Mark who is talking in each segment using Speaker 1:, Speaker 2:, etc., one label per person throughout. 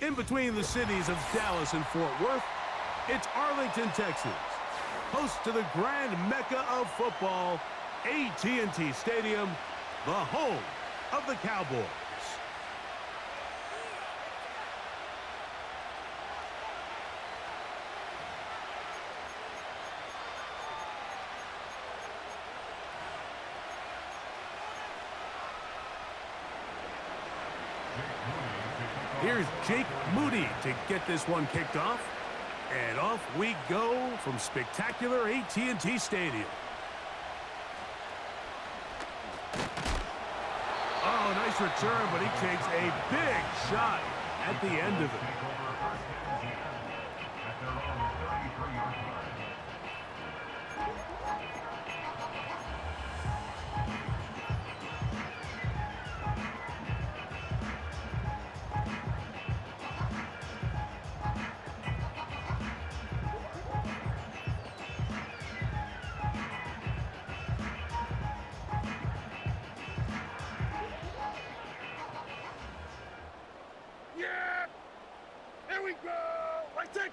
Speaker 1: In between the cities of Dallas and Fort Worth, it's Arlington, Texas, host to the grand mecca of football, AT&T Stadium, the home of the Cowboys. Here's Jake Moody to get this one kicked off. And off we go from spectacular AT&T Stadium. Oh, nice return, but he takes a big shot at the end of it. Here we go! Right take!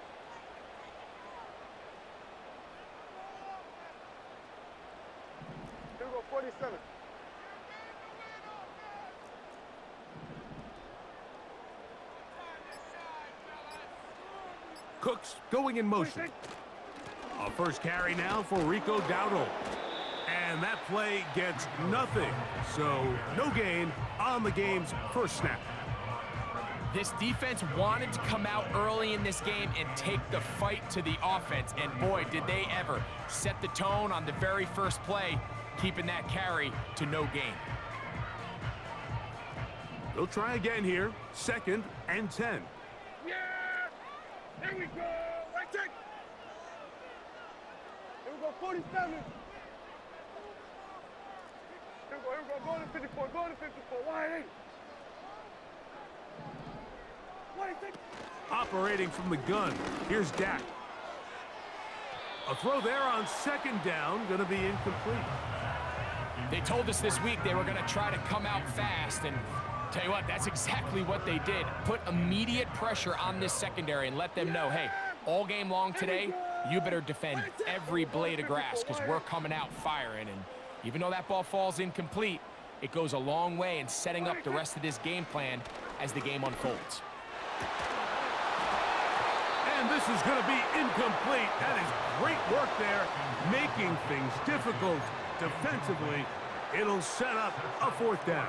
Speaker 1: Here we go, 47. Cooks going in motion. A first carry now for Rico Dowdle. And that play gets nothing. So no gain on the game's first snap.
Speaker 2: This defense wanted to come out early in this game and take the fight to the offense. And boy, did they ever set the tone on the very first play, keeping that carry to no gain.
Speaker 1: They'll try again here. 2nd and 10. Yeah! Here we go! Right take! Here we go, 47. Here we go, going to 54, going to 54. Wide 8. Operating from the gun, here's Dak. A throw there on 2nd down, going to be incomplete.
Speaker 2: They told us this week they were going to try to come out fast, and tell you what, that's exactly what they did. Put immediate pressure on this secondary and let them know, hey, all game long today, you better defend every blade of grass because we're coming out firing. And even though that ball falls incomplete, it goes a long way in setting up the rest of this game plan as the game unfolds.
Speaker 1: And this is going to be incomplete. That is great work there, making things difficult defensively. It'll set up a 4th down.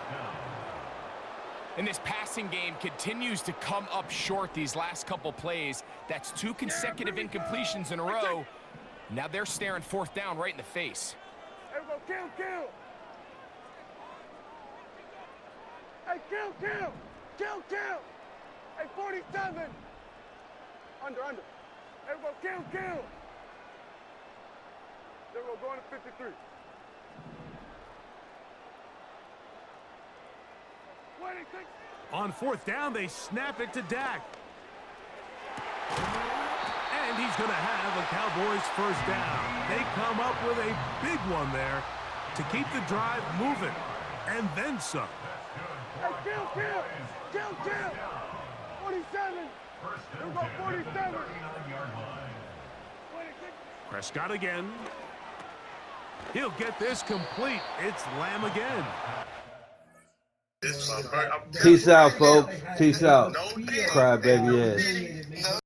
Speaker 2: And this passing game continues to come up short these last couple plays. That's 2 consecutive incompletions in a row. Now they're staring 4th down right in the face.
Speaker 1: Hey, kill. Hey, kill. Hey, 47. Under. There we go, kill. There we go, going to 53. On 4th down, they snap it to Dak. And he's going to have a Cowboys 1st down. They come up with a big one there to keep the drive moving. And then some. Hey, kill. 47. Here we go, 47. Prescott again. He'll get this complete. It's Lamb again.
Speaker 3: Peace out, folks. Peace out. Crybaby ass.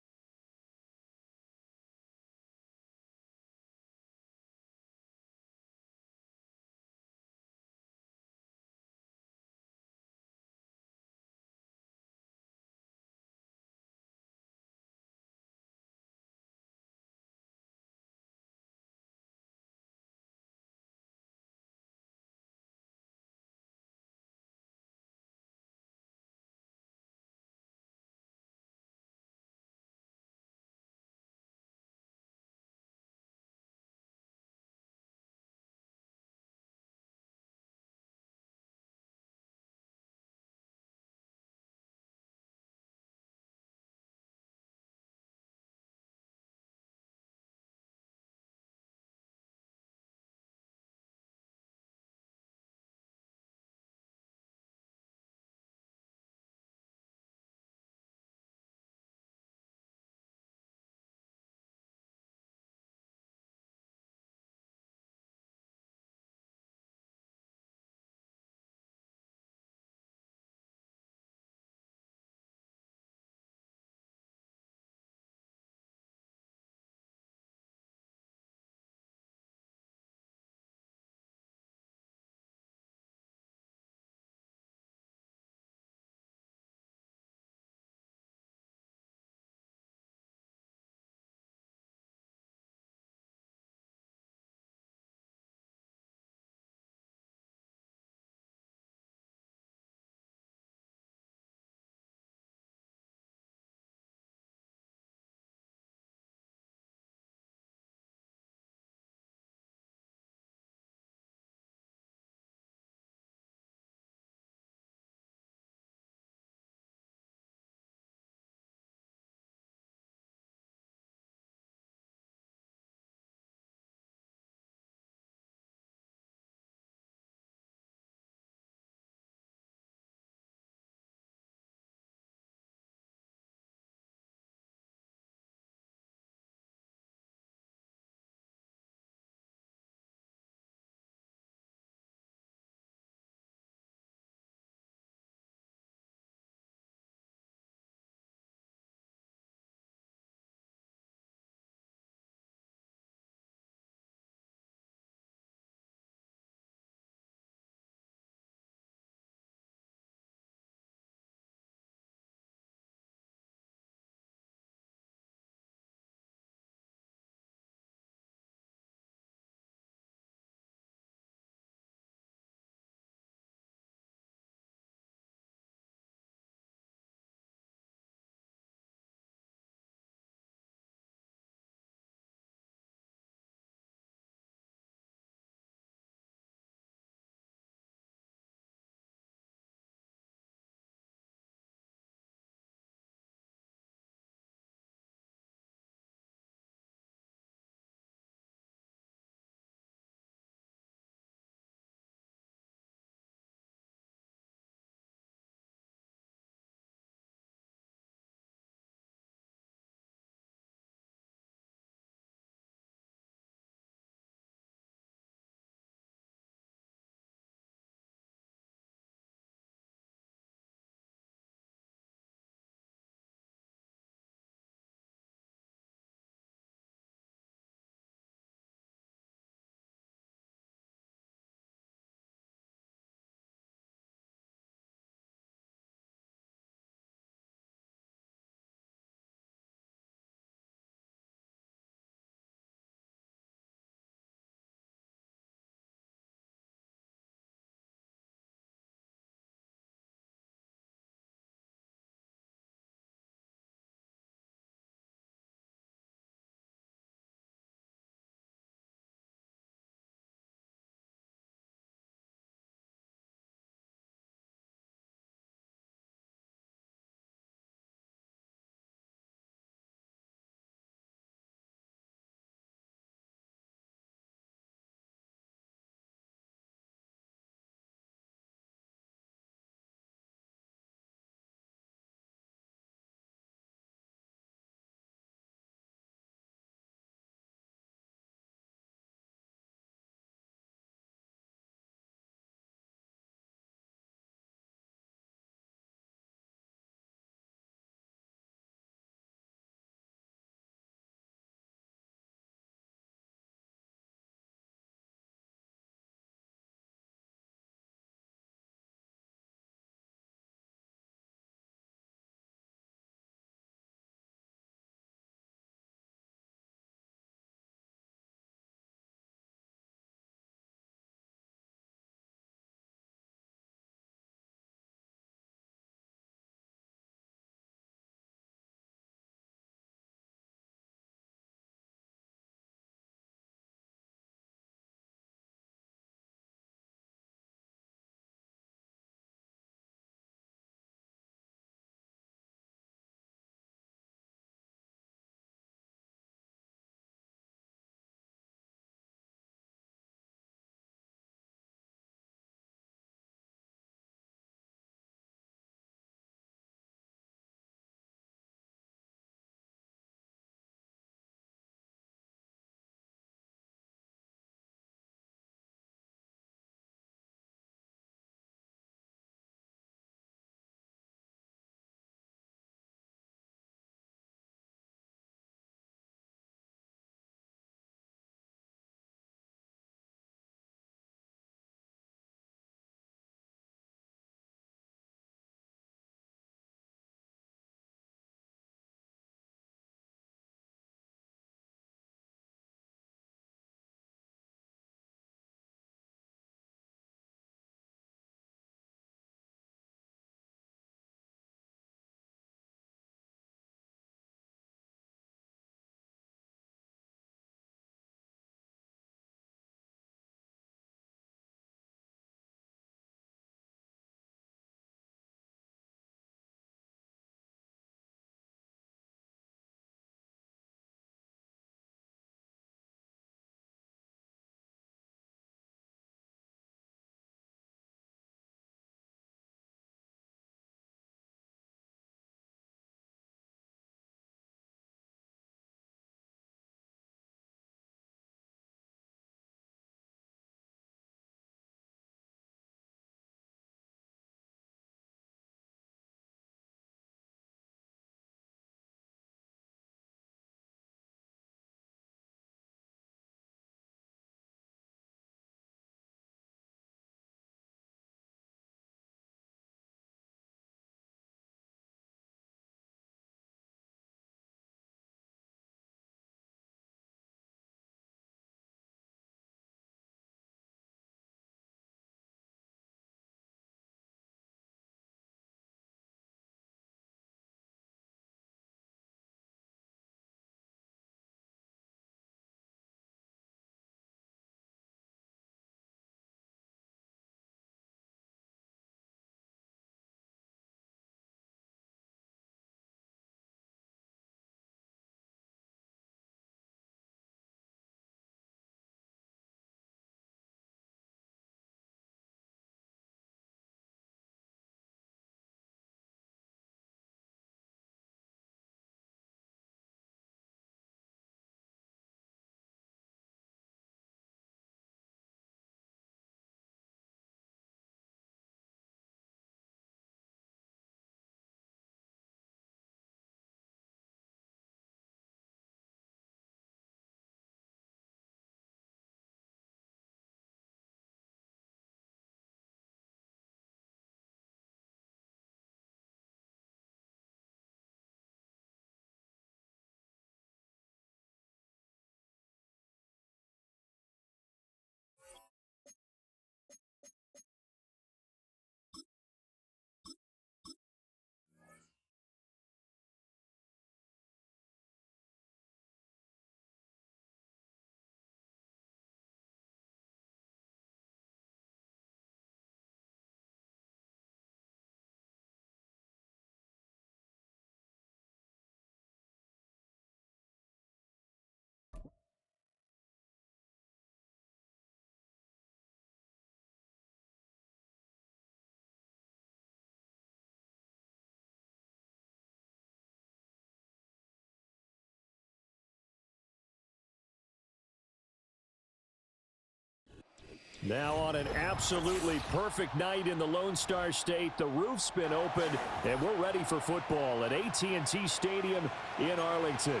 Speaker 4: Now on an absolutely perfect night in the Lone Star State, the roof's been opened, and we're ready for football at AT&T Stadium in Arlington.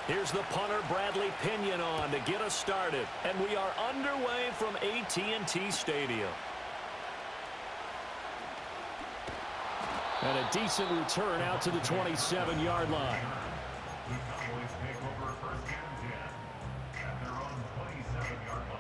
Speaker 4: Here's the punter, Bradley Pinion, on to get us started. And we are underway from AT&T Stadium. And a decent return out to the 27-yard line.
Speaker 5: The Cowboys take over first and 10 at their own 27-yard line.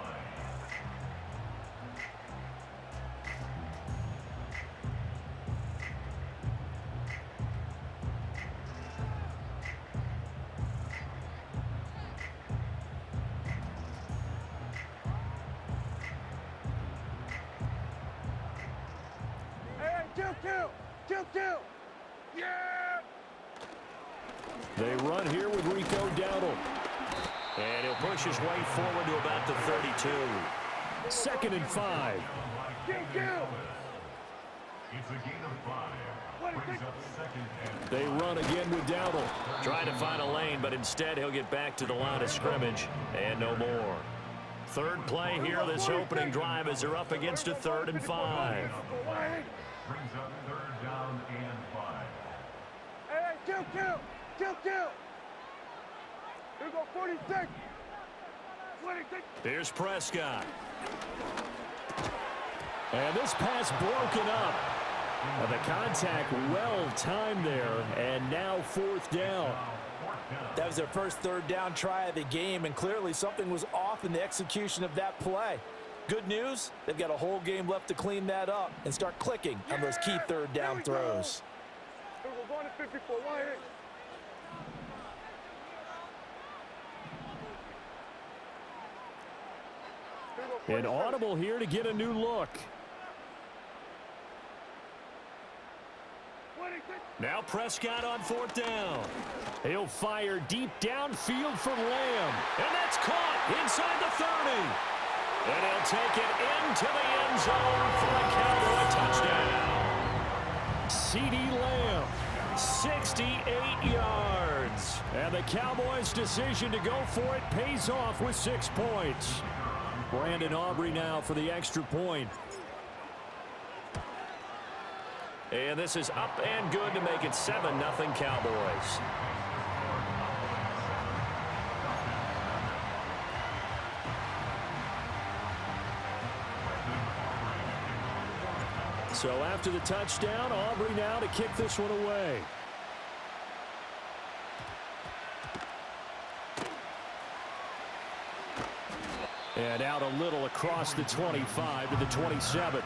Speaker 4: They run here with Rico Dowdle. And he'll push his way forward to about the 32. 2nd and 5.
Speaker 5: It's a gain of 5. Brings up 2nd and 5.
Speaker 4: They run again with Dowdle. Trying to find a lane, but instead he'll get back to the line of scrimmage. And no more. Third play here, this opening drive, as they're up against a 3rd and 5.
Speaker 5: Brings up 3rd down and 5.
Speaker 1: Here go 46.
Speaker 4: Here's Prescott. And this pass broken up. And the contact well timed there, and now 4th down.
Speaker 6: That was their first 3rd down try of the game, and clearly something was off in the execution of that play. Good news, they've got a whole game left to clean that up and start clicking on those key 3rd down throws.
Speaker 4: An audible here to get a new look. Now Prescott on 4th down. He'll fire deep downfield for Lamb. And that's caught inside the 30. And he'll take it into the end zone for a Cowboy touchdown. CeeDee Lamb, 68 yards. And the Cowboys' decision to go for it pays off with 6 points. Brandon Aubrey now for the extra point. And this is up and good to make it 7-0 Cowboys. So after the touchdown, Aubrey now to kick this one away. And out a little across the 25 to the 27.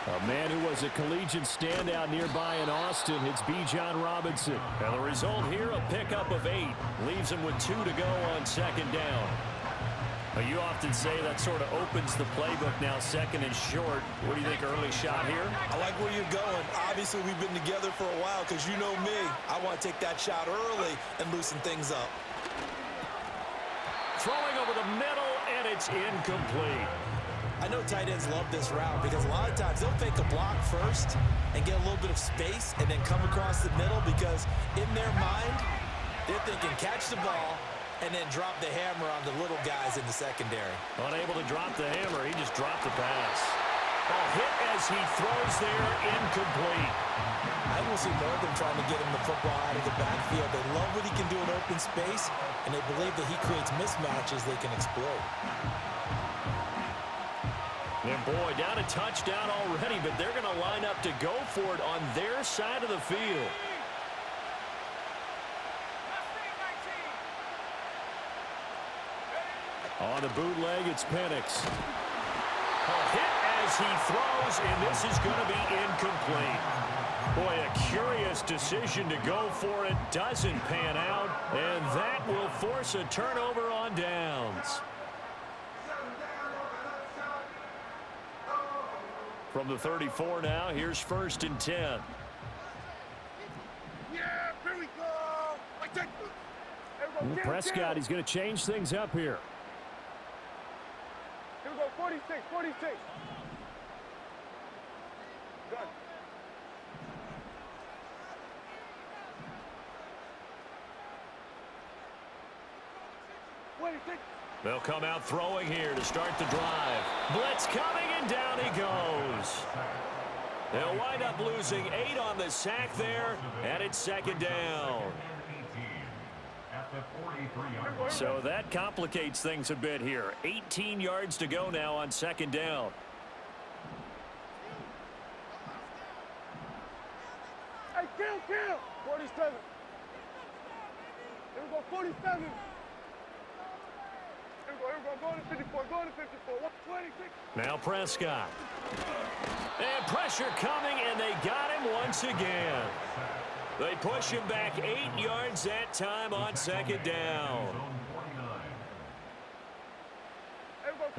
Speaker 4: A man who was a collegiate standout nearby in Austin, it's Bijan Robinson. And the result here, a pickup of 8. Leaves him with 2 to go on 2nd down. You often say that sort of opens the playbook now, 2nd and short. What do you think, early shot here?
Speaker 6: I like where you're going. Obviously, we've been together for a while because you know me. I want to take that shot early and loosen things up.
Speaker 4: Throwing over the middle, and it's incomplete.
Speaker 6: I know tight ends love this route because a lot of times they'll fake a block first and get a little bit of space and then come across the middle because in their mind, they're thinking catch the ball and then drop the hammer on the little guys in the secondary.
Speaker 4: Unable to drop the hammer, he just dropped the pass. A hit as he throws there, incomplete.
Speaker 6: I will see more of them trying to get him the football out of the backfield. They love what he can do in open space, and they believe that he creates mismatches they can exploit.
Speaker 4: And boy, down a touchdown already, but they're going to line up to go for it on their side of the field. On the bootleg, it's Penix. A hit as he throws, and this is going to be incomplete. Boy, a curious decision to go for it. Doesn't pan out, and that will force a turnover on downs. From the 34 now, here's 1st and 10.
Speaker 1: Yeah, here we go.
Speaker 4: Prescott, he's going to change things up here.
Speaker 1: Here we go, 46, 46. Done.
Speaker 4: They'll come out throwing here to start the drive. Blitz coming, and down he goes. They'll wind up losing 8 on the sack there, and it's 2nd down. So that complicates things a bit here. 18 yards to go now on 2nd down.
Speaker 1: Hey, kill! 47. Here we go, 47. Here we go, going to 54, going to 54. 126.
Speaker 4: Now Prescott. And pressure coming, and they got him once again. They push him back 8 yards that time on 2nd down.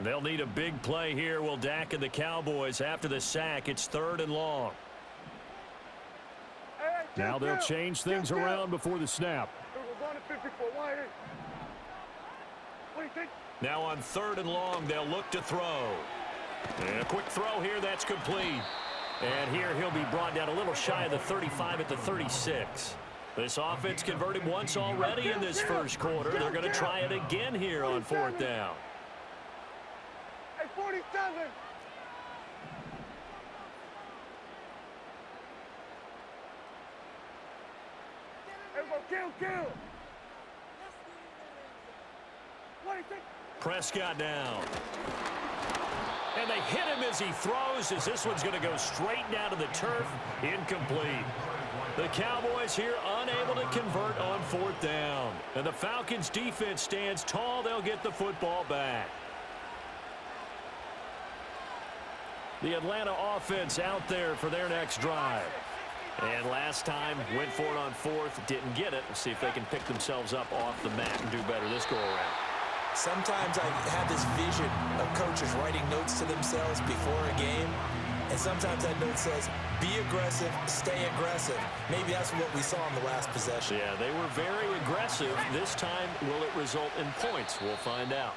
Speaker 4: They'll need a big play here, will Dak and the Cowboys. After the sack, it's 3rd and long. Now they'll change things around before the snap. Now on 3rd and long, they'll look to throw. And a quick throw here, that's complete. And here he'll be brought down a little shy of the 35 at the 36. This offense converted once already in this first quarter. They're going to try it again here on 4th down.
Speaker 1: Hey, 47. Kill.
Speaker 4: Prescott down. And they hit him as he throws, as this one's going to go straight down to the turf. Incomplete. The Cowboys here unable to convert on 4th down. And the Falcons defense stands tall. They'll get the football back. The Atlanta offense out there for their next drive. And last time, went for it on 4th, didn't get it. We'll see if they can pick themselves up off the mat and do better this go-around.
Speaker 6: Sometimes I have this vision of coaches writing notes to themselves before a game, and sometimes that note says, be aggressive, stay aggressive. Maybe that's what we saw in the last possession.
Speaker 4: Yeah, they were very aggressive. This time, will it result in points? We'll find out.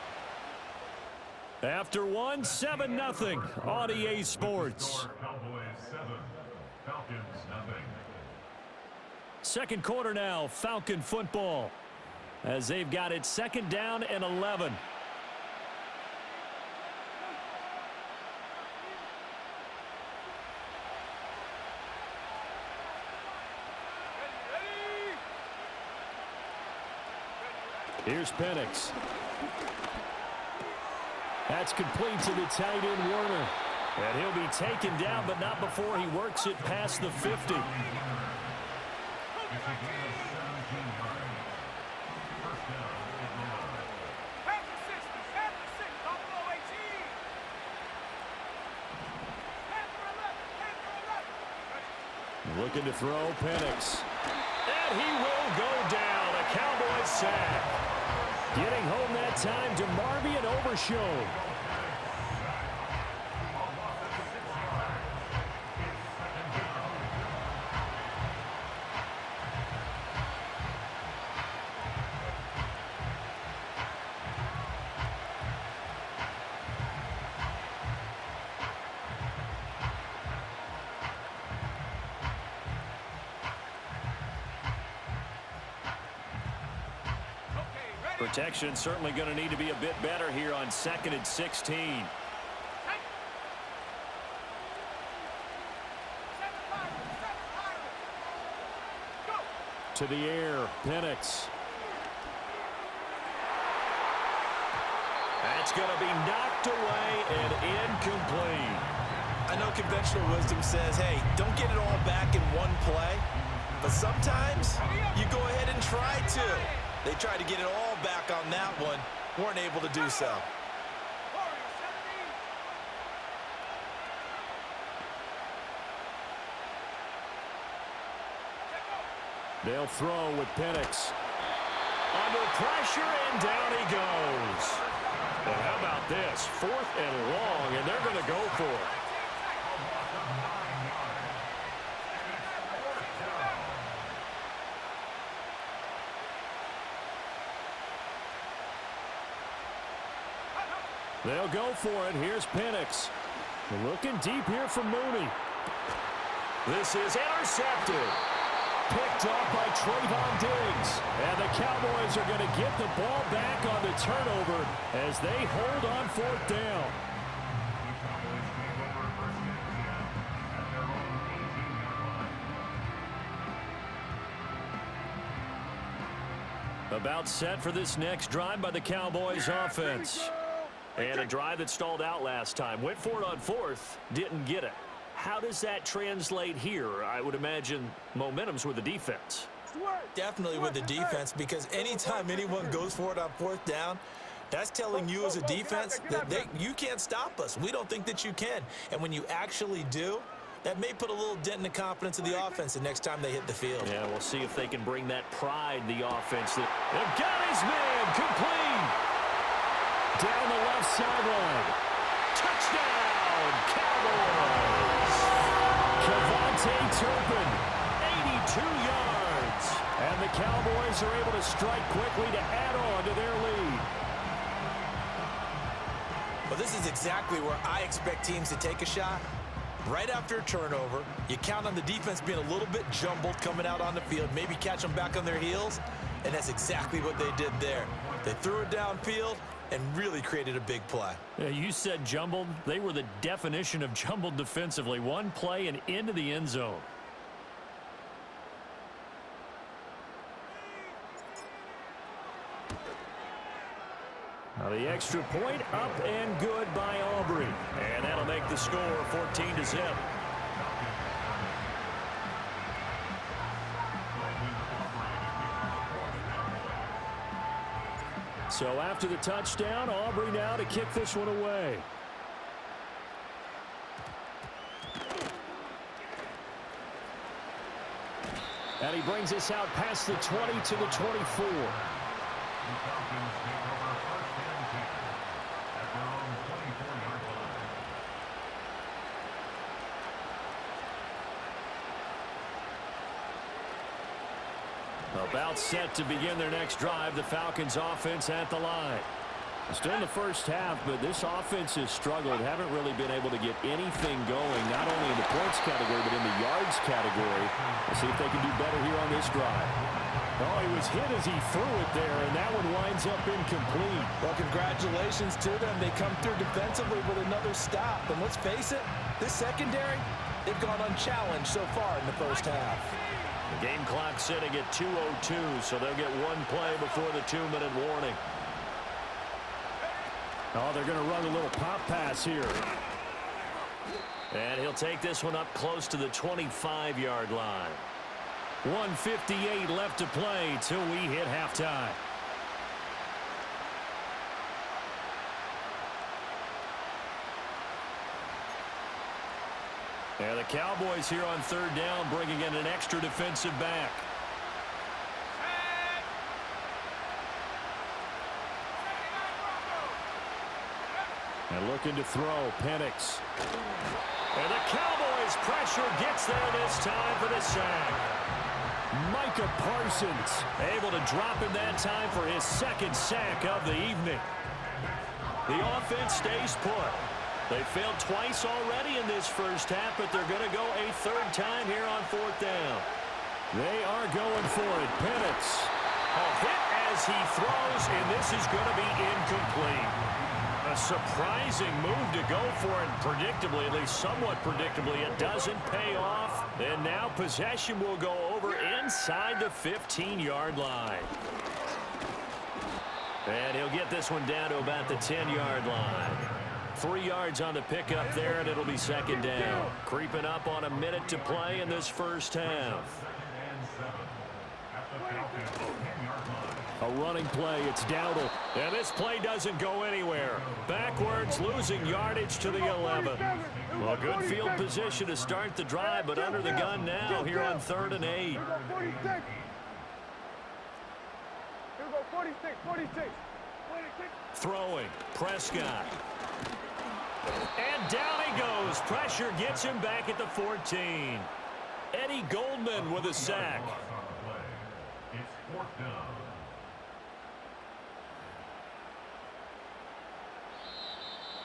Speaker 4: After 1, 7-0 on EA Sports. Second quarter now, Falcon football, as they've got it 2nd down and 11. Here's Penix. That's complete to the tight end, Warner. And he'll be taken down, but not before he works it past the 50. Looking to throw, Penix. And he will go down. A Cowboys sack. Getting home that time to Marby and Overshown. Protection certainly going to need to be a bit better here on 2nd and 16. To the air, Penix. That's going to be knocked away and incomplete.
Speaker 6: I know conventional wisdom says, hey, don't get it all back in one play. But sometimes you go ahead and try to. They tried to get it all back on that one. Weren't able to do so.
Speaker 4: They'll throw with Penix. Under pressure, and down he goes. And how about this? 4th and long, and they're going to go for it. They'll go for it. Here's Penix. Looking deep here from Mooney. This is intercepted. Picked off by Trayvon Diggs. And the Cowboys are going to get the ball back on the turnover as they hold on 4th down. About set for this next drive by the Cowboys offense. And a drive that stalled out last time. Went for it on 4th, didn't get it. How does that translate here? I would imagine momentum's with the defense.
Speaker 6: Definitely with the defense, because anytime anyone goes for it on 4th down, that's telling you as a defense that you can't stop us. We don't think that you can. And when you actually do, that may put a little dent in the confidence of the offense the next time they hit the field.
Speaker 4: Yeah, we'll see if they can bring that pride, the offense. They've got his man complete. Down the left sideline. Touchdown, Cowboys. Kevontae Turpin, 82 yards. And the Cowboys are able to strike quickly to add on to their lead.
Speaker 6: Well, this is exactly where I expect teams to take a shot. Right after a turnover, you count on the defense being a little bit jumbled coming out on the field, maybe catch them back on their heels, and that's exactly what they did there. They threw it downfield and really created a big play.
Speaker 4: Yeah, you said jumbled. They were the definition of jumbled defensively. One play and into the end zone. Now the extra point up and good by Aubrey. And that'll make the score 14-0. So after the touchdown, Aubrey now to kick this one away. And he brings us out past the 20 to the 24. About set to begin their next drive. The Falcons offense at the line. Still in the first half, but this offense has struggled. Haven't really been able to get anything going, not only in the points category, but in the yards category. We'll see if they can do better here on this drive. Oh, he was hit as he threw it there, and that one winds up incomplete.
Speaker 6: Well, congratulations to them. They come through defensively with another stop. And let's face it, this secondary, they've gone unchallenged so far in the first half.
Speaker 4: The game clock sitting at 2:02, so they'll get one play before the 2-minute warning. Oh, they're going to run a little pop pass here. And he'll take this one up close to the 25-yard line. 1:58 left to play till we hit halftime. And the Cowboys here on 3rd down, bringing in an extra defensive back. And looking to throw, Penix. And the Cowboys pressure gets there this time for the sack. Micah Parsons able to drop him that time for his 2nd sack of the evening. The offense stays put. They failed twice already in this first half, but they're going to go a 3rd time here on 4th down. They are going for it. Penix. A hit as he throws, and this is going to be incomplete. A surprising move to go for it, predictably, at least somewhat predictably, it doesn't pay off. And now possession will go over inside the 15-yard line. And he'll get this one down to about the 10-yard line. 3 yards on the pickup there, and it'll be 2nd down. Creeping up on a minute to play in this first half. A running play, it's Dowdle. And this play doesn't go anywhere. Backwards, losing yardage to the 11. Well, good field position to start the drive, but under the gun now here on 3rd and 8. Throwing, Prescott. And down he goes. Pressure gets him back at the 14. Eddie Goldman with a sack.
Speaker 5: It's 4th down.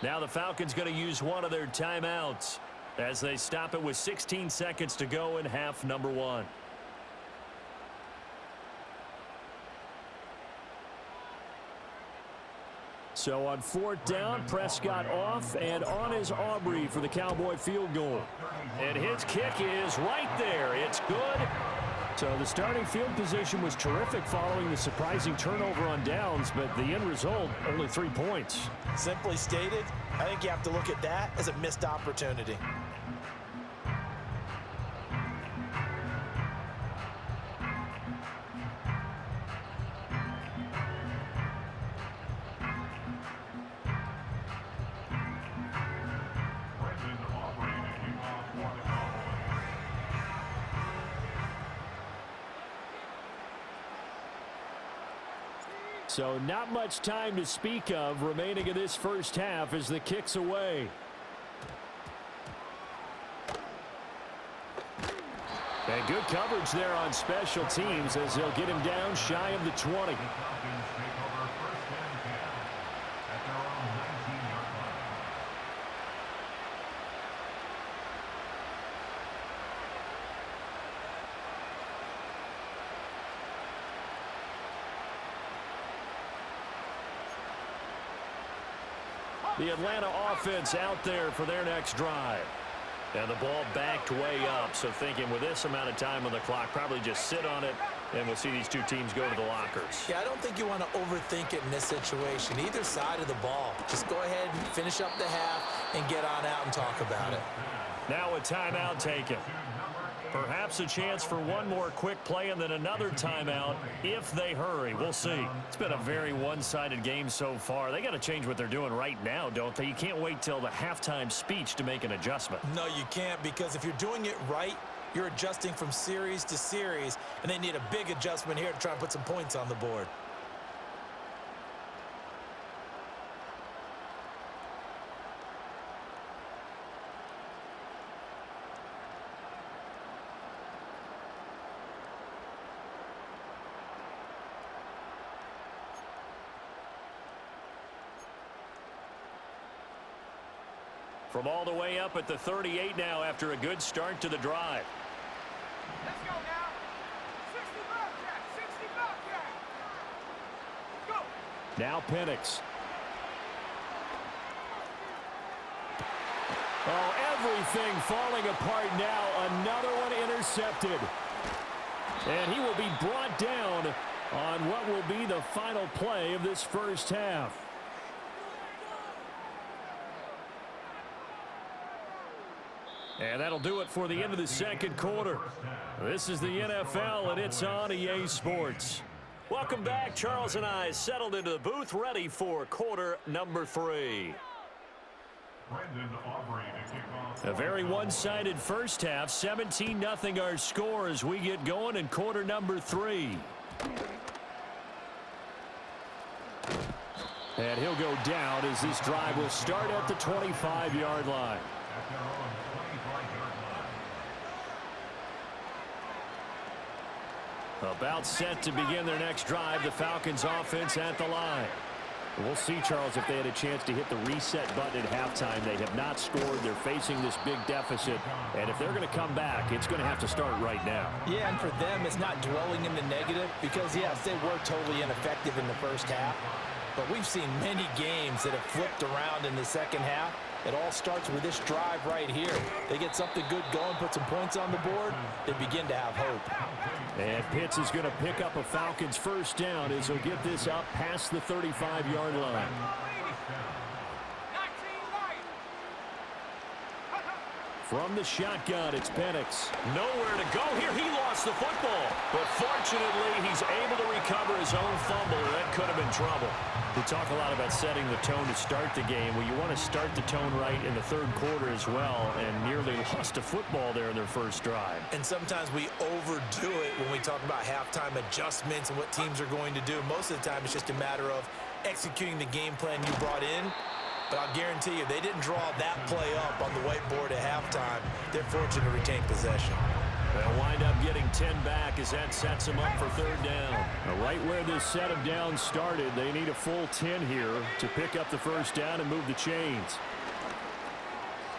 Speaker 4: Now the Falcons going to use one of their timeouts as they stop it with 16 seconds to go in half number 1. So on 4th down, Prescott off, and on is Aubrey for the Cowboy field goal. And his kick is right there. It's good. So the starting field position was terrific following the surprising turnover on downs, but the end result, only 3 points.
Speaker 6: Simply stated, I think you have to look at that as a missed opportunity.
Speaker 4: So not much time to speak of remaining in this first half as the kick's away. And good coverage there on special teams as they'll get him down shy of the 20. The Atlanta offense out there for their next drive. And the ball backed way up, so thinking with this amount of time on the clock, probably just sit on it, and we'll see these two teams go to the lockers.
Speaker 6: Yeah, I don't think you want to overthink it in this situation. Either side of the ball. Just go ahead and finish up the half and get on out and talk about it.
Speaker 4: Now a timeout taken. Perhaps a chance for one more quick play and then another timeout if they hurry. We'll see. It's been a very one-sided game so far. They got to change what they're doing right now, don't they? You can't wait till the halftime speech to make an adjustment.
Speaker 6: No, you can't, because if you're doing it right, you're adjusting from series to series, and they need a big adjustment here to try and put some points on the board.
Speaker 4: From all the way up at the 38 now after a good start to the drive.
Speaker 7: Let's go now. 60 Bobcat, 60 Bobcat. Go.
Speaker 4: Now Penix. Oh, everything falling apart now. Another one intercepted. And he will be brought down on what will be the final play of this first half. And that'll do it for the end of the second quarter. This is the NFL, and it's on EA Sports. Welcome back. Charles and I settled into the booth, ready for quarter number 3. A very one-sided first half. 17-0 our score as we get going in quarter number 3. And he'll go down as this drive will start at the 25-yard line. About set to begin their next drive, the Falcons offense at the line. We'll see, Charles, if they had a chance to hit the reset button at halftime. They have not scored. They're facing this big deficit. And if they're going to come back, it's going to have to start right now.
Speaker 6: Yeah, and for them, it's not dwelling in the negative because, yes, they were totally ineffective in the first half. But we've seen many games that have flipped around in the second half. It all starts with this drive right here. They get something good going, put some points on the board, they begin to have hope.
Speaker 4: And Pitts is going to pick up a Falcons first down as he'll get this up past the 35-yard line. From the shotgun, it's Penix. Nowhere to go here. He lost the football. But fortunately, he's able to recover his own fumble. That could have been trouble. We talk a lot about setting the tone to start the game. Well, you want to start the tone right in the third quarter as well, and nearly lost a football there in their first drive.
Speaker 6: And sometimes we overdo it when we talk about halftime adjustments and what teams are going to do. Most of the time, it's just a matter of executing the game plan you brought in. But I'll guarantee you, they didn't draw that play up on the whiteboard at halftime. They're fortunate to retain possession.
Speaker 4: They'll wind up getting 10 back as that sets them up for third down. Now, right where this set of downs started, they need a full 10 here to pick up the first down and move the chains.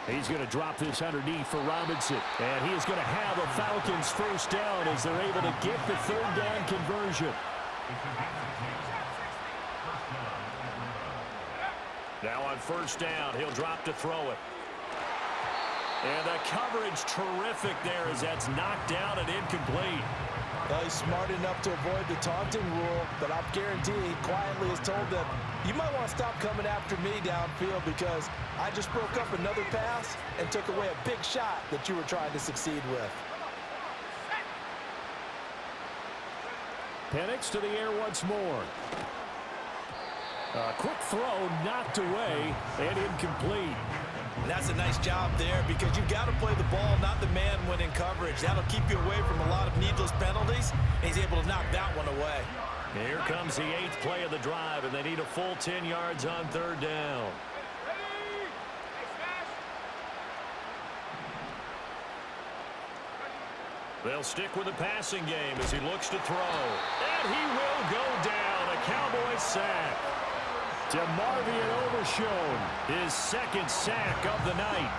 Speaker 4: He's going to drop this underneath for Robinson. And he is going to have a Falcons first down as they're able to get the third down conversion. Now on first down, he'll drop to throw it. And the coverage terrific there as that's knocked down and incomplete.
Speaker 6: Well, he's smart enough to avoid the taunting rule, but I'm guaranteeing he quietly has told them, you might want to stop coming after me downfield because I just broke up another pass and took away a big shot that you were trying to succeed with.
Speaker 4: Penix to the air once more. A quick throw knocked away and incomplete.
Speaker 6: And that's a nice job there because you've got to play the ball, not the man when in coverage. That'll keep you away from a lot of needless penalties, and he's able to knock that one away.
Speaker 4: Here comes the 8th play of the drive, and they need a full 10 yards on third down. They'll stick with the passing game as he looks to throw. And he will go down. A Cowboys sack. DeMarvion Overshown, his second sack of the night.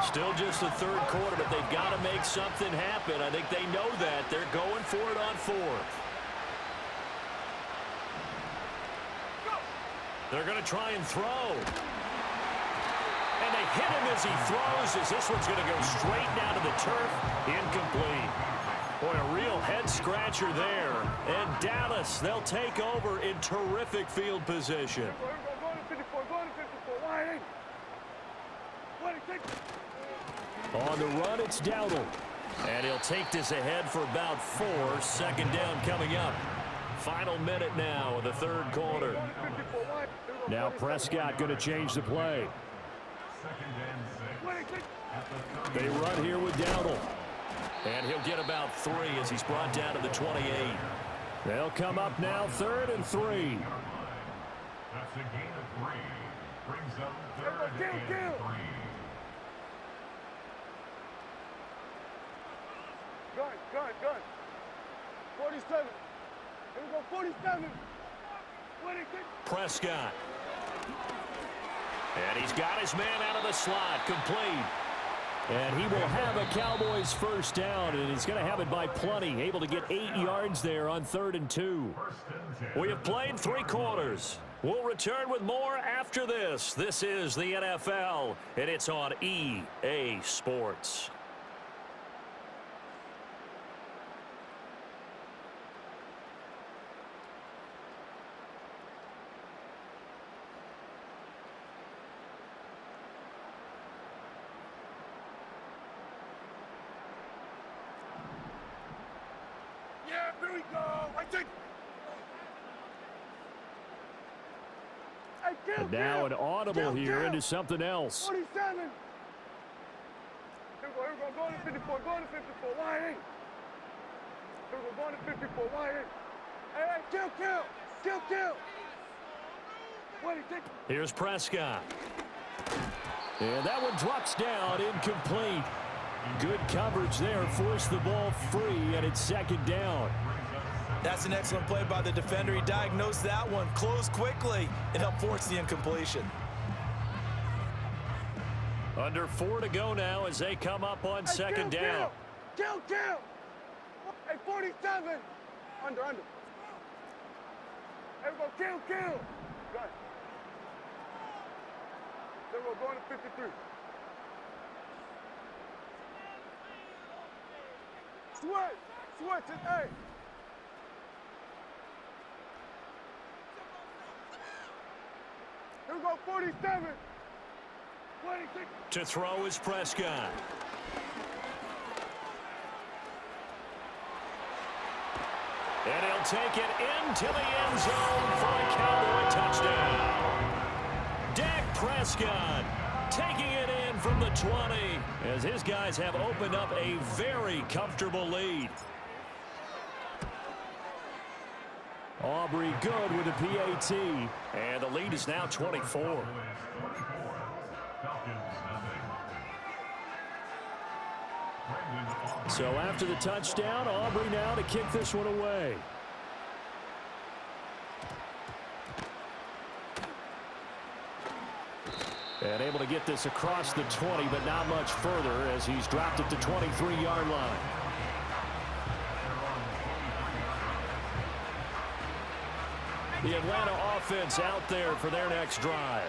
Speaker 4: Still just the third quarter, but they've got to make something happen. I think they know that. They're going for it on fourth. They're going to try and throw. And they hit him as he throws, as this one's going to go straight down to the turf. Incomplete. Boy, a real head-scratcher there. And Dallas, they'll take over in terrific field position. On the run, it's Dowdle. And he'll take this ahead for about 4. Second down coming up. Final minute now of the third quarter. Now Prescott going to change the play. They run here with Dowdle. And he'll get about 3 as he's brought down to the 28. They'll come up now 3rd and 3.
Speaker 5: That's a gain of 3. Brings up 3rd and 3.
Speaker 7: Gun. 47. Here we go, 47.
Speaker 4: Prescott. And he's got his man out of the slot, complete. And he will have a Cowboys first down, and he's going to have it by plenty, able to get 8 yards there on 3rd and 2. We have played 3 quarters. We'll return with more after this. This is the NFL, and it's on EA Sports.
Speaker 7: Here we go. I think.
Speaker 4: And now an audible here into something else.
Speaker 7: 47. Here we go. Go to 54. Go to 54. Line in. Here we go. Go to 54. Line in. Hey, kill. What do you think?
Speaker 4: Here's Prescott. And that one drops down, incomplete. Good coverage there, forced the ball free, and it's second down.
Speaker 6: That's an excellent play by the defender. He diagnosed that one, closed quickly, and helped force the incompletion.
Speaker 4: Under 4 to go now as they come up on second down.
Speaker 7: Kill. Hey, 47. Under. Here we go, kill. Got it. There we go, going to 53. Switch it, hey. Here we go, 47.
Speaker 4: To throw is Prescott. And he'll take it into the end zone for a Cowboy touchdown. Dak Prescott taking it in from the 20 as his guys have opened up a very comfortable lead. Aubrey good with the PAT. And the lead is now 24. So after the touchdown, Aubrey now to kick this one away. And able to get this across the 20, but not much further as he's dropped it to 23-yard line. The Atlanta offense out there for their next drive.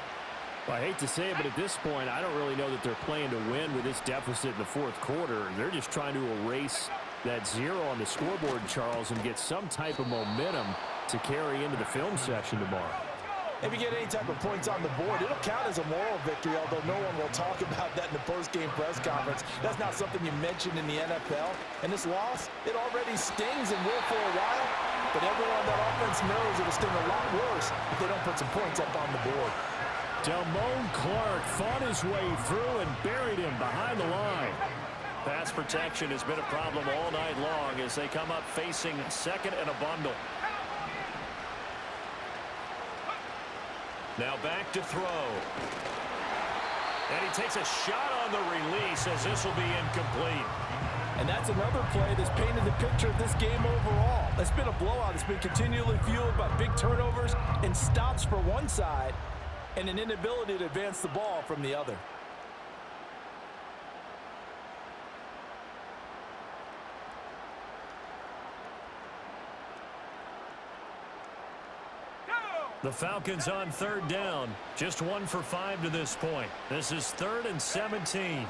Speaker 4: Well, I hate to say it, but at this point, I don't really know that they're playing to win with this deficit in the fourth quarter. They're just trying to erase that 0 on the scoreboard, Charles, and get some type of momentum to carry into the film section tomorrow.
Speaker 6: If you get any type of points on the board, it'll count as a moral victory, although no one will talk about that in the post-game press conference. That's not something you mentioned in the NFL. And this loss, it already stings and will for a while, but everyone on that offense knows it'll sting a lot worse if they don't put some points up on the board.
Speaker 4: Damone Clark fought his way through and buried him behind the line. Pass protection has been a problem all night long as they come up facing second and a bundle. Now back to throw. And he takes a shot on the release as this will be incomplete.
Speaker 6: And that's another play that's painted the picture of this game overall. It's been a blowout. It's been continually fueled by big turnovers and stops for one side and an inability to advance the ball from the other.
Speaker 4: The Falcons on third down. Just 1 for 5 to this point. This is 3rd and 17.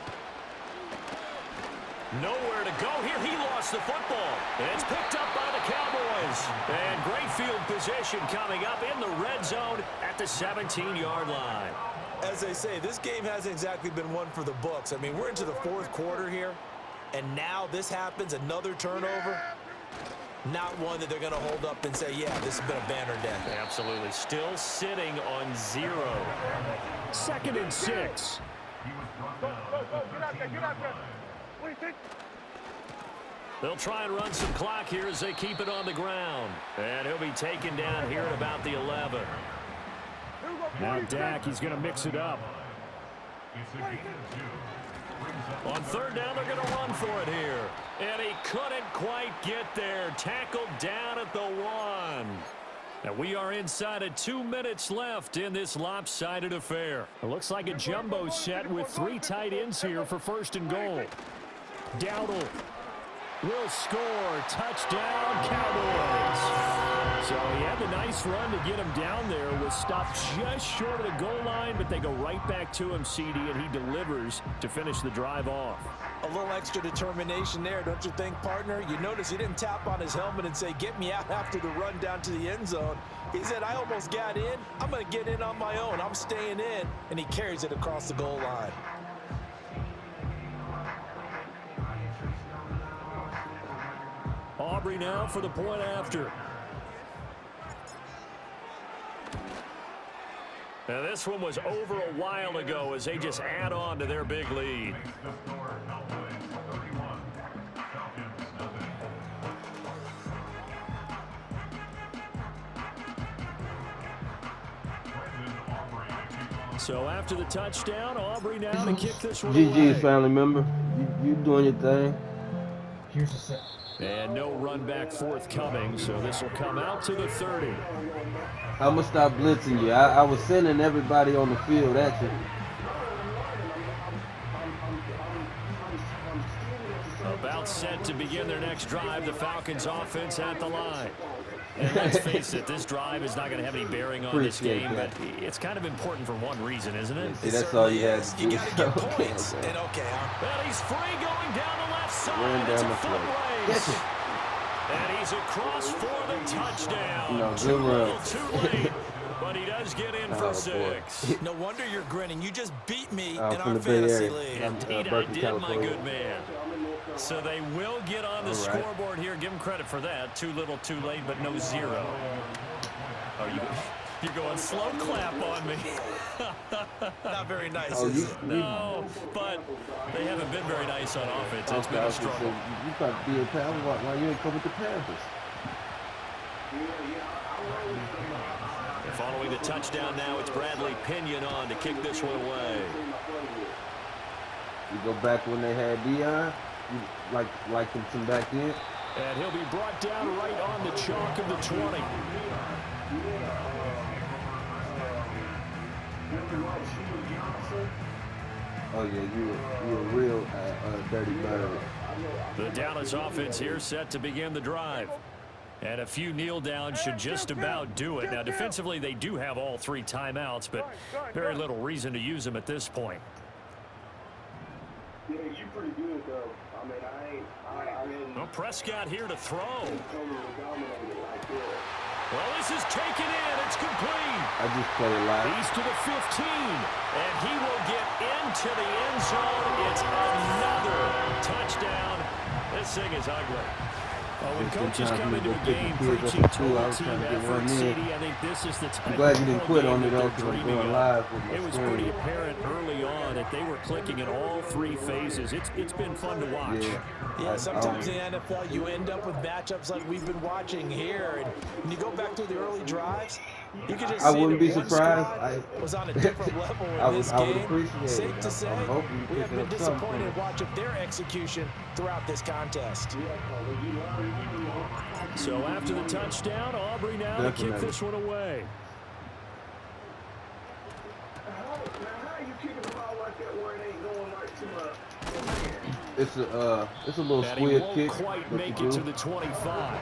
Speaker 4: Nowhere to go here. He lost the football. It's picked up by the Cowboys. And great field position coming up in the red zone at the 17-yard line.
Speaker 6: As they say, this game hasn't exactly been one for the books. I mean, we're into the fourth quarter here, and now this happens, another turnover. Not one that they're going to hold up and say, yeah, this has been a banner day.
Speaker 4: Absolutely. Still sitting on 0. 2nd and 6.
Speaker 7: Go, get out there, get out there. What do you think?
Speaker 4: They'll try and run some clock here as they keep it on the ground. And he'll be taken down here at about the 11. Now Dak, he's going to mix it up. On third down, they're going to run for it here. And he couldn't quite get there. Tackled down at the 1. And we are inside of 2 minutes left in this lopsided affair. It looks like a jumbo set with 3 tight ends here for 1st and goal. Dowdle will score. Touchdown, Cowboys. So he had the nice run to get him down there. Was stopped just short of the goal line, but they go right back to him, CD, and he delivers to finish the drive off.
Speaker 6: A little extra determination there, don't you think, partner? You notice he didn't tap on his helmet and say, get me out after the run down to the end zone. He said, I almost got in. I'm going to get in on my own. I'm staying in. And he carries it across the goal line.
Speaker 4: Aubrey now for the point after. Now this one was over a while ago as they just add on to their big lead. So after the touchdown, Aubrey now to kick this one
Speaker 3: GG,
Speaker 4: away.
Speaker 3: family member. You doing your thing.
Speaker 8: Here's the set.
Speaker 4: And no run back forthcoming, so this will come out to the 30.
Speaker 3: I'm going to stop blitzing you. I was sending everybody on the field at you.
Speaker 4: About set to begin their next drive, the Falcons offense at the line. And let's face it, this drive is not going to have any bearing on this game, but it's kind of important for one reason, isn't it?
Speaker 3: See, that's all you had to do.
Speaker 6: You got to get points. And
Speaker 4: Well, he's free going down the left side.
Speaker 3: Down
Speaker 4: It's a
Speaker 3: the
Speaker 4: foot
Speaker 3: field.
Speaker 4: race. And he's across for the touchdown.
Speaker 3: No,
Speaker 4: Too
Speaker 3: good run.
Speaker 4: little, too late. But he does get in for 6.
Speaker 6: No wonder you're grinning. You just beat me in
Speaker 3: from
Speaker 6: our
Speaker 3: the Bay
Speaker 6: fantasy
Speaker 3: Area.
Speaker 6: league.
Speaker 4: Indeed, I
Speaker 3: Berkeley,
Speaker 4: did,
Speaker 3: California.
Speaker 4: my good man. So they will get on the scoreboard here. Give them credit for that. Too little, too late, but no 0. Oh, you're going slow clap on me.
Speaker 6: Not very nice,
Speaker 3: Oh,
Speaker 6: is
Speaker 3: you,
Speaker 6: it?
Speaker 4: No, but they haven't been very nice on offense. It's been a struggle.
Speaker 3: You thought to be a Panther. Why you ain't come with the Panthers?
Speaker 4: And following the touchdown now, it's Bradley Pinion on to kick this one away.
Speaker 3: You go back when they had Dion? like him some back in.
Speaker 4: And he'll be brought down right on the chalk of the 20.
Speaker 3: Oh yeah, you a real dirty bird.
Speaker 4: The Dallas offense here set to begin the drive. And a few kneel downs should just about do it. Now, defensively, they do have all 3 timeouts, but very little reason to use them at this point.
Speaker 7: Yeah, you pretty good, though. I mean, I mean...
Speaker 4: Well, Prescott here to throw. Well, this is taken in. It's complete.
Speaker 3: I just played live.
Speaker 4: He's to the 15, and he will get into the end zone. It's another touchdown. This thing is ugly. Well, when coaches come into a game preaching total team effort, CD, I think this is the type
Speaker 3: I'm glad you
Speaker 4: of
Speaker 3: didn't quit on me
Speaker 4: game
Speaker 3: though,
Speaker 4: that they're
Speaker 3: because I'm
Speaker 4: dreaming
Speaker 3: going
Speaker 4: of.
Speaker 3: live with my
Speaker 4: It was
Speaker 3: screen.
Speaker 4: pretty apparent early on that they were clicking in all 3 phases. It's been fun to watch.
Speaker 6: Yeah, sometimes in the NFL you end up with matchups like we've been watching here, and when you go back to the early drives, you can just
Speaker 3: I
Speaker 6: see
Speaker 3: wouldn't
Speaker 6: that
Speaker 3: be
Speaker 6: one
Speaker 3: surprised.
Speaker 6: squad was on a different level in this
Speaker 3: I would
Speaker 6: game.
Speaker 3: appreciate
Speaker 6: Safe
Speaker 3: it.
Speaker 6: to say,
Speaker 3: I'm hoping you
Speaker 6: we have
Speaker 3: pick
Speaker 6: been
Speaker 3: up something.
Speaker 6: disappointed watching their execution throughout this contest.
Speaker 4: So after the touchdown, Aubrey now to kick this one away.
Speaker 7: How you kicking the ball like that where it ain't going like too much?
Speaker 3: It's a little
Speaker 4: And he
Speaker 3: squid
Speaker 4: won't
Speaker 3: kick.
Speaker 4: quite
Speaker 3: but
Speaker 4: make
Speaker 3: you
Speaker 4: it
Speaker 3: do.
Speaker 4: to the 25.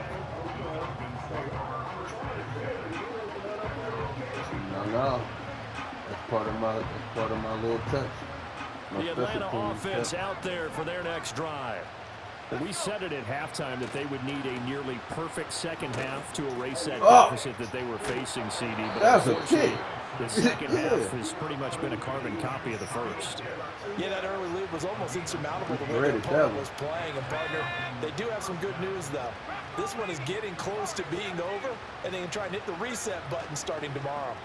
Speaker 3: No. That's part of my little touch. My
Speaker 4: The
Speaker 3: special
Speaker 4: Atlanta
Speaker 3: teams
Speaker 4: offense
Speaker 3: touch.
Speaker 4: out there for their next drive. Well, we said it at halftime that they would need a nearly perfect second half to erase that deficit that they were facing, CD. But
Speaker 3: That's a
Speaker 4: unfortunately,
Speaker 3: kick.
Speaker 4: the second half has pretty much been a carbon copy of the first.
Speaker 6: Yeah, that early lead was almost insurmountable the way
Speaker 3: Ready,
Speaker 6: the opponent
Speaker 3: devil.
Speaker 6: was playing. And, partner, they do have some good news, though. This one is getting close to being over, and they can try and hit the reset button starting tomorrow.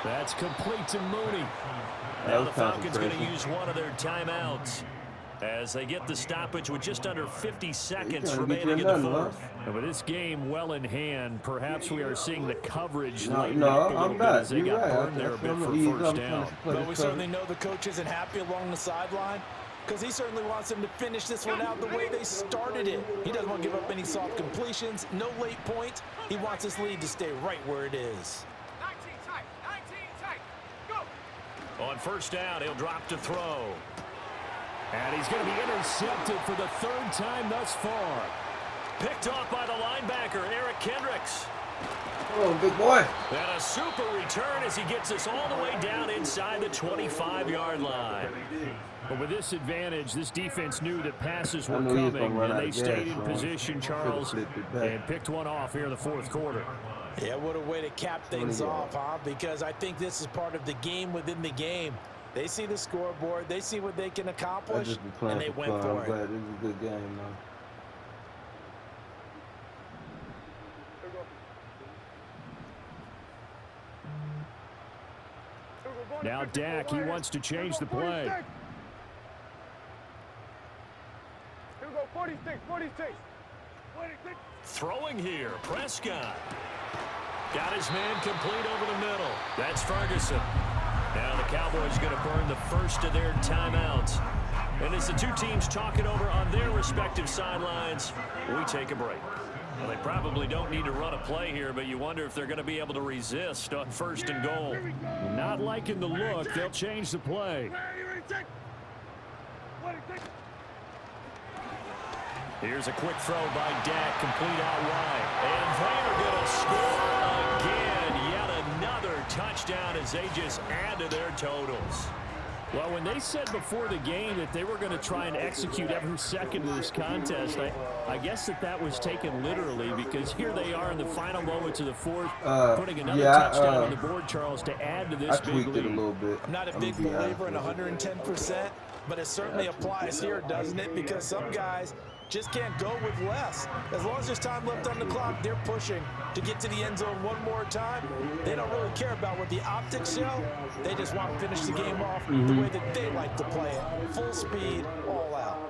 Speaker 4: That's complete to Mooney. Now the Falcons going to use one of their timeouts as they get the stoppage with just under 50 seconds remaining in the fourth. And with this game well in hand, perhaps we are seeing the coverage lighten up a little bit as they got burned there a bit for first down.
Speaker 6: But we certainly know the coach isn't happy along the sideline because he certainly wants them to finish this one out the way they started it. He doesn't want to give up any soft completions, no late points. He wants this lead to stay right where it is.
Speaker 7: 19 tight, go!
Speaker 4: On first down, he'll drop to throw. And he's going to be intercepted for the 3rd time thus far. Picked off by the linebacker, Eric Kendricks.
Speaker 3: Oh, big boy.
Speaker 4: And a super return as he gets us all the way down inside the 25-yard line. But with this advantage, this defense knew that passes were coming, and they stayed in position, Charles, and picked one off here in the 4th quarter.
Speaker 6: Yeah, what a way to cap things off, huh? Because I think this is part of the game within the game. They see the scoreboard, they see what they can accomplish, and they went for
Speaker 3: I'm glad this is a good game, man.
Speaker 4: Now Dak, he wants to change the play.
Speaker 7: Here we go, 46, 46.
Speaker 4: Throwing here, Prescott. Got his man complete over the middle. That's Ferguson. Now the Cowboys going to burn the first of their timeouts. And as the two teams talk it over on their respective sidelines, we take a break. Well, they probably don't need to run a play here, but you wonder if they're going to be able to resist on 1st and goal. Not liking the look. They'll change the play. Here's a quick throw by Dak, complete out wide. And they're going to score again. Yet another touchdown as they just add to their totals. Well, when they said before the game that they were going to try and execute every second of this contest, I guess that was taken literally, because here they are in the final moments of the 4th, putting another touchdown on the board, Charles, to add to this big lead.
Speaker 3: It a little bit.
Speaker 6: I'm not a big believer in 110%, but it certainly applies here, doesn't it? Because some guys just can't go with less. As long as there's time left on the clock, they're pushing to get to the end zone one more time. They don't really care about what the optics show. They just want to finish the game off the way that they like to play it. Full speed, all out.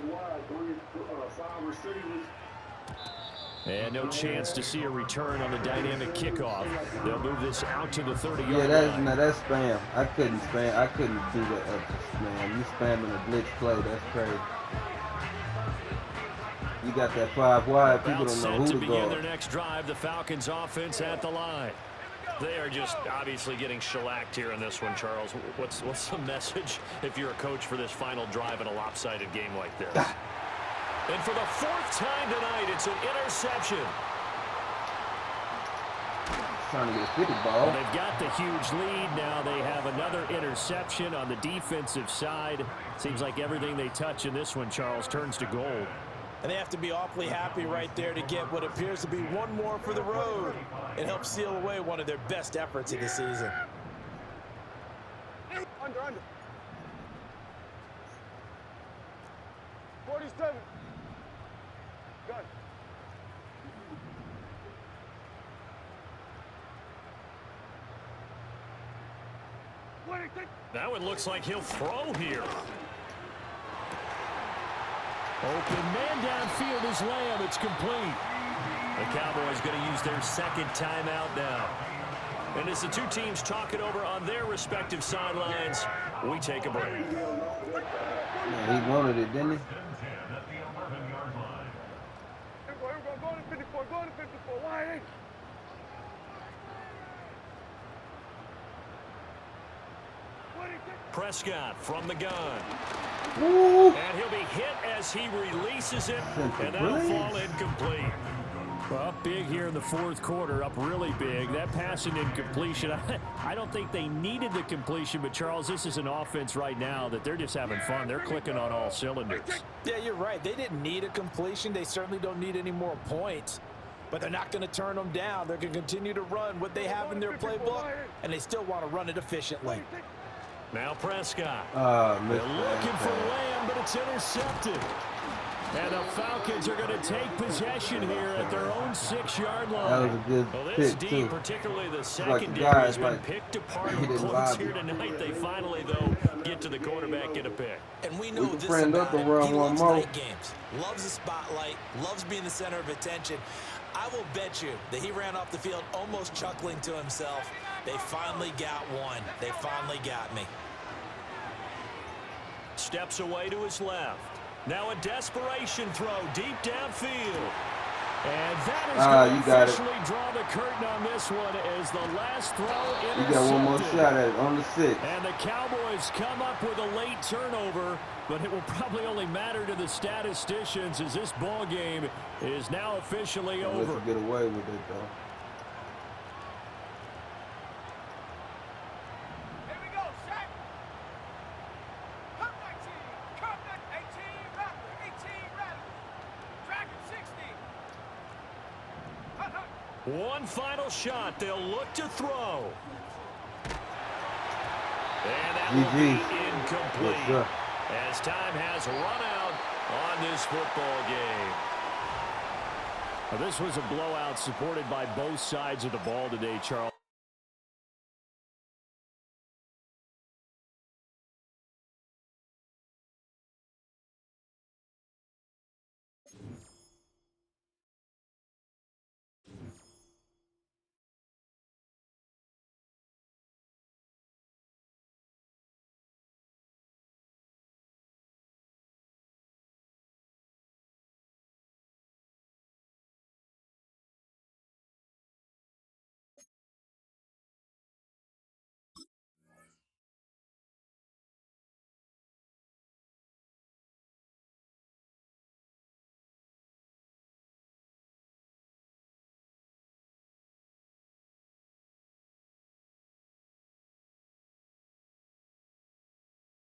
Speaker 4: And no chance to see a return on the dynamic kickoff. They'll move this out to the 30-yard line.
Speaker 3: That's spam. I couldn't spam. I couldn't do that extra spam. You spamming a blitz play. That's crazy. You got that 5 wide. People don't know who to
Speaker 4: begin
Speaker 3: guard.
Speaker 4: Their next drive, the Falcons offense at the line. They are just obviously getting shellacked here in this one, Charles. What's the message if you're a coach for this final drive in a lopsided game like this? And for the 4th time tonight, it's an interception.
Speaker 3: Trying to get a 50 ball.
Speaker 4: Well, they've got the huge lead. Now they have another interception on the defensive side. Seems like everything they touch in this one, Charles, turns to gold.
Speaker 6: And they have to be awfully happy right there to get what appears to be one more for the road. It helps seal away one of their best efforts of the season.
Speaker 7: Under. 47. Gun.
Speaker 4: That one looks like he'll throw here. Open man downfield is Lamb. It's complete. The Cowboys going to use their 2nd timeout now. And as the two teams talk it over on their respective sidelines, we take a break.
Speaker 3: Man, he wanted it, didn't he?
Speaker 7: Go to 54. Go to 54. Wide.
Speaker 4: Prescott from the gun.
Speaker 3: Woo.
Speaker 4: And he'll be hit as he releases it, and that'll fall incomplete. Well, big here in the 4th quarter, up really big. That passing incompletion, I don't think they needed the completion, but Charles, this is an offense right now that they're just having fun. They're clicking on all cylinders.
Speaker 6: Yeah, you're right. They didn't need a completion. They certainly don't need any more points. But they're not going to turn them down. They're going to continue to run what they have in their playbook, and they still want to run it efficiently.
Speaker 4: Now Prescott.
Speaker 3: They're
Speaker 4: looking for Lamb, but it's intercepted. And the Falcons are going to take possession here at their own 6-yard line.
Speaker 3: That was a good
Speaker 4: Well, this
Speaker 3: pick,
Speaker 4: deep,
Speaker 3: too.
Speaker 4: particularly the
Speaker 3: Like
Speaker 4: secondary, has been
Speaker 3: like,
Speaker 4: picked apart
Speaker 3: he didn't
Speaker 4: close
Speaker 3: vibe
Speaker 4: here
Speaker 3: it.
Speaker 4: tonight. They finally, though, get to the quarterback, get a pick.
Speaker 6: And we know
Speaker 3: We can
Speaker 6: this
Speaker 3: friend up
Speaker 6: about
Speaker 3: and
Speaker 6: him.
Speaker 3: run
Speaker 6: He
Speaker 3: one
Speaker 6: loves
Speaker 3: more.
Speaker 6: night games, loves the spotlight, loves being the center of attention. I will bet you that he ran off the field almost chuckling to himself. They finally got one. They finally got me.
Speaker 4: Steps away to his left. Now a desperation throw deep downfield. And that is going to officially draw the curtain on this one as the last throw intercepted.
Speaker 3: You got one more shot at it on the 6.
Speaker 4: And the Cowboys come up with a late turnover, but it will probably only matter to the statisticians as this ball game is now officially over.
Speaker 3: Let's get away with it, though.
Speaker 4: One final shot. They'll look to throw. And that will be incomplete.
Speaker 3: Yes,
Speaker 4: as time has run out on this football game. Now, this was a blowout supported by both sides of the ball today, Charles.